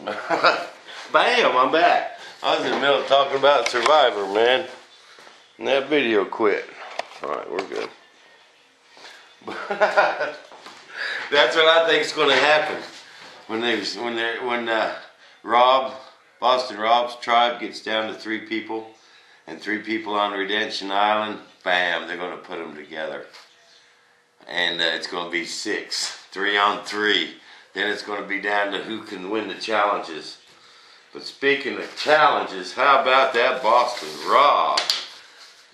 Bam, I'm back. I was in the middle of talking about Survivor, man. And that video quit. Alright, we're good. That's what I think is going to happen when Boston Rob's tribe gets down to 3 people and 3 people on Redemption Island. Bam, they're going to put them together. And it's going to be 6, 3 on 3. Then it's going to be down to who can win the challenges. But speaking of challenges, how about that Boston Rob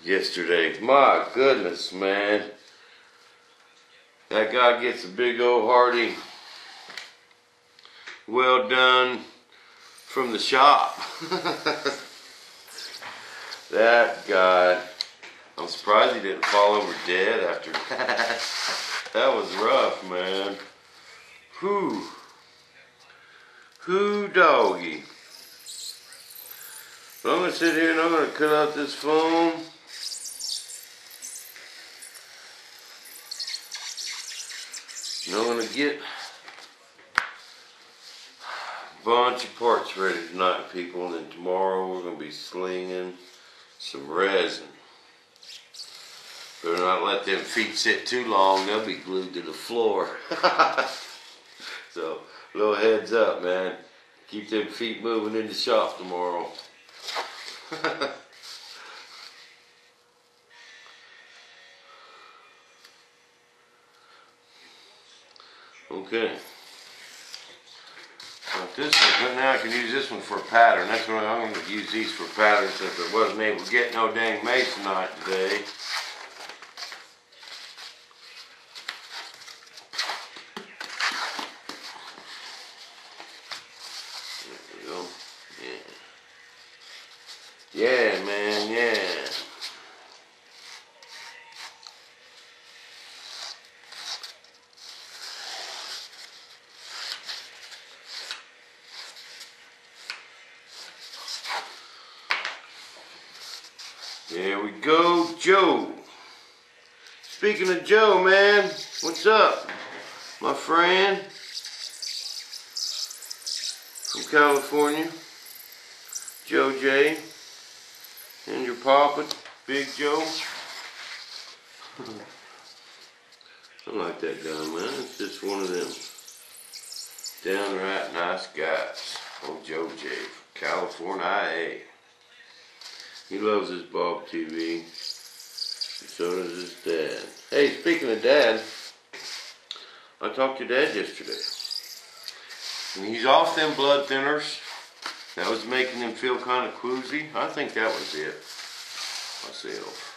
yesterday? My goodness, man. That guy gets a big old hearty, well done from the shop. That guy, I'm surprised he didn't fall over dead after that. That was rough, man. Whew. Whew, doggy. So I'm going to sit here and I'm going to cut out this foam. And I'm going to get a bunch of parts ready tonight, people. And then tomorrow we're going to be slinging some resin. Better not let them feet sit too long. They'll be glued to the floor. So, little heads up, man. Keep them feet moving in the shop tomorrow. Okay. Got this one. Now I can use this one for a pattern. That's what I'm going to use these for patterns since I wasn't able to get no dang masonite today. Yeah, man, yeah. There we go, Joe. Speaking of Joe, man, what's up, my friend from California, Joe J. And your papa, Big Joe. I like that guy, man. It's just one of them downright nice guys. Old Joe J. from California. He loves his Bob TV. And so does his dad. Hey, speaking of dad, I talked to Dad yesterday. And he's off them blood thinners. That was making him feel kind of quoozy. I think that was it myself.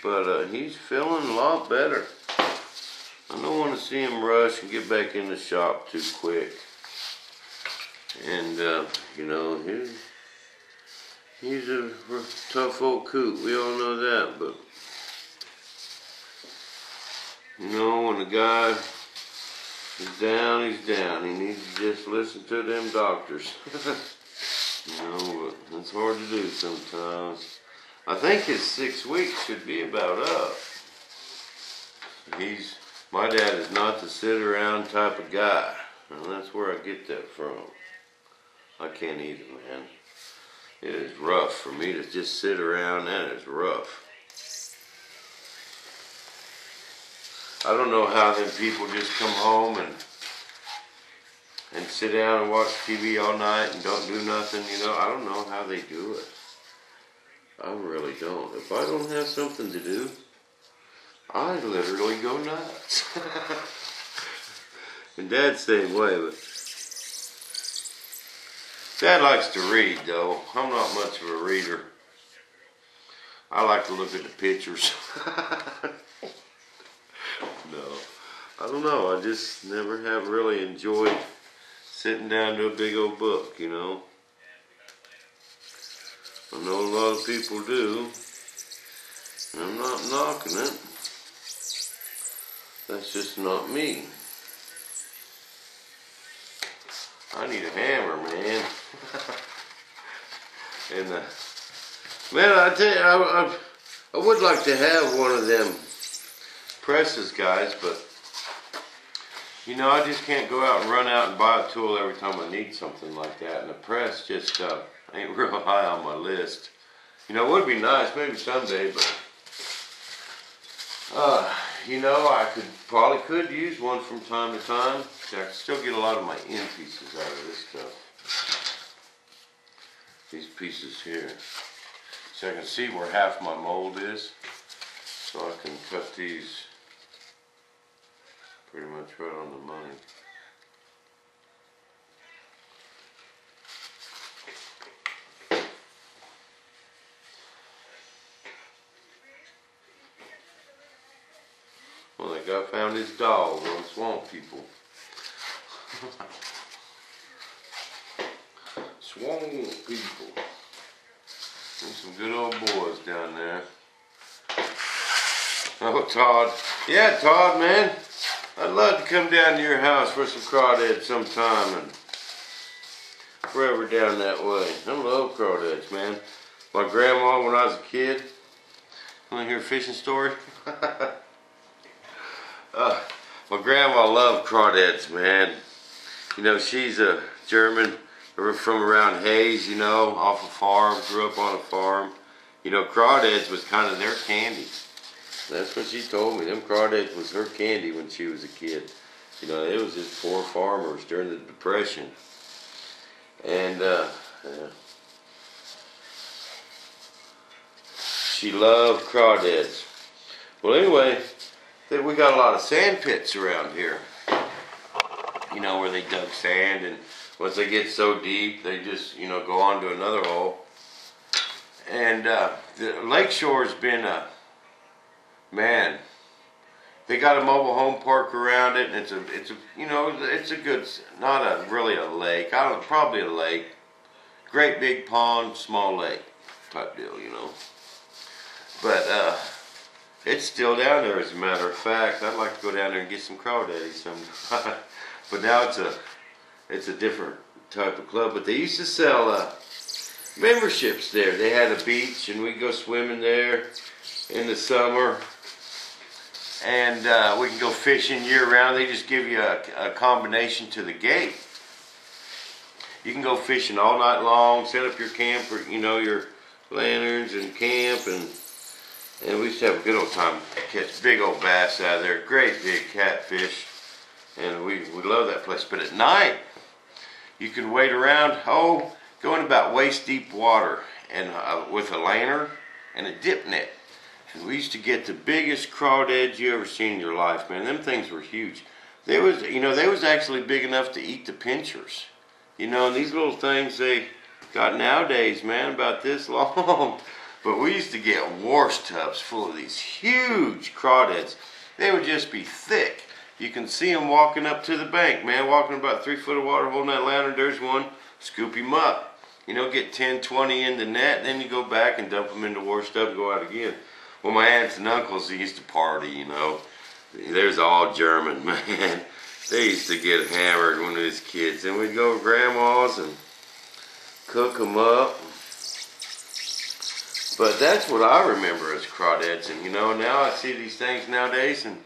But he's feeling a lot better. I don't want to see him rush and get back in the shop too quick. And, you know, he's a tough old coot. We all know that. But, you know, when the guy he's down, he's down. He needs to just listen to them doctors. You know, but it's hard to do sometimes. I think his 6 weeks should be about up. My dad is not the sit around type of guy. And that's where I get that from. I can't either, man. It is rough for me to just sit around. That is rough. I don't know how them people just come home and sit down and watch TV all night and don't do nothing, you know. I don't know how they do it. I really don't. If I don't have something to do, I literally go nuts. And Dad's the same way, but Dad likes to read, though. I'm not much of a reader. I like to look at the pictures. No, I don't know. I just never have really enjoyed sitting down to a big old book, you know. I know a lot of people do, and I'm not knocking it. That's just not me. I need a hammer, man. And man, I tell you, I would like to have one of them presses, guys, but You know, I just can't go out and run out and buy a tool every time I need something like that. And the press just ain't real high on my list. You know, it would be nice, maybe someday, but you know, I probably could use one from time to time. I can still get a lot of my end pieces out of this stuff. These pieces here. So I can see where half my mold is. So I can cut these pretty much right on the money. Well, that guy found his dog on Swamp People. Swamp People. There's some good old boys down there. Oh, Todd. Yeah, Todd, man. I'd love to come down to your house for some crawdads sometime and forever down that way. I love crawdads, man. My grandma, when I was a kid, want to hear a fishing story? My grandma loved crawdads, man. You know, she's a German from around Hayes, you know, off a farm, grew up on a farm. You know, crawdads was kind of their candy. That's what she told me. Them crawdads was her candy when she was a kid. You know, it was just poor farmers during the Depression. And, yeah. She loved crawdads. Well, anyway, we got a lot of sand pits around here. You know, where they dug sand, and once they get so deep, they just, you know, go on to another hole. And the lakeshore's been a, man, they got a mobile home park around it, and it's a, you know, it's a good, not a, really a lake, probably a lake. Great big pond, small lake type deal, you know. But, it's still down there, as a matter of fact. I'd like to go down there and get some crawdaddies sometime. But now it's a different type of club. But they used to sell memberships there. They had a beach, and we'd go swimming there in the summer. And we can go fishing year round. They just give you a combination to the gate. You can go fishing all night long, set up your camper, you know, your lanterns and camp, and we used to have a good old time. Catch big old bass out of there, great big catfish, and we love that place. But at night, you can wait around, go in about waist deep water, and with a lantern and a dip net. And we used to get the biggest crawdads you ever seen in your life, man. Them things were huge. They was actually big enough to eat the pinchers. You know, and these little things they got nowadays, man, about this long. But we used to get wash tubs full of these huge crawdads. They would just be thick. You can see them walking up to the bank, man, walking about 3 foot of water, holding that lantern. There's one. Scoop him up. You know, get 10, 20 in the net, then you go back and dump them in the wash tub and go out again. Well, my aunts and uncles, they used to party, you know. There's all German, man. They used to get hammered when we was kids. And we'd go to grandma's and cook them up. But that's what I remember as crawdads. And, you know, now I see these things nowadays, and,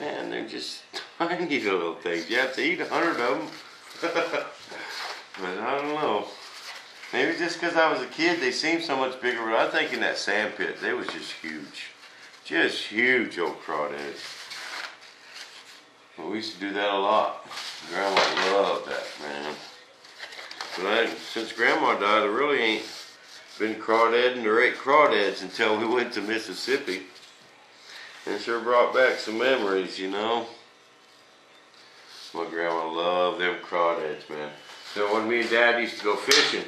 man, they're just tiny little things. You have to eat 100 of them. But I don't know. Maybe just because I was a kid, they seemed so much bigger. But I think in that sand pit, they was just huge. Just huge old crawdads. Well, we used to do that a lot. Grandma loved that, man. But since Grandma died, I really ain't been crawdadding or ate crawdads until we went to Mississippi. And it sure brought back some memories, you know. My grandma loved them crawdads, man. So when me and Dad used to go fishing,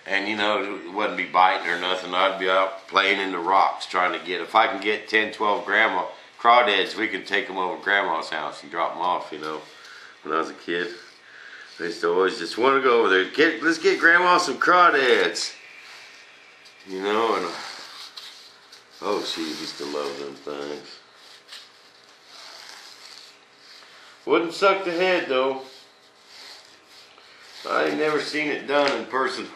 and, you know, it wouldn't be biting or nothing, I'd be out playing in the rocks trying to get, if I can get 10, 12 crawdads, we could take them over to Grandma's house and drop them off, you know, when I was a kid. I used to always just want to go over there, let's get Grandma some crawdads, you know, and oh, she used to love them things. Wouldn't suck the head, though. I ain't never seen it done in person.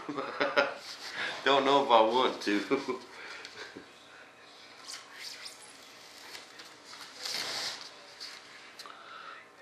Don't know if I want to.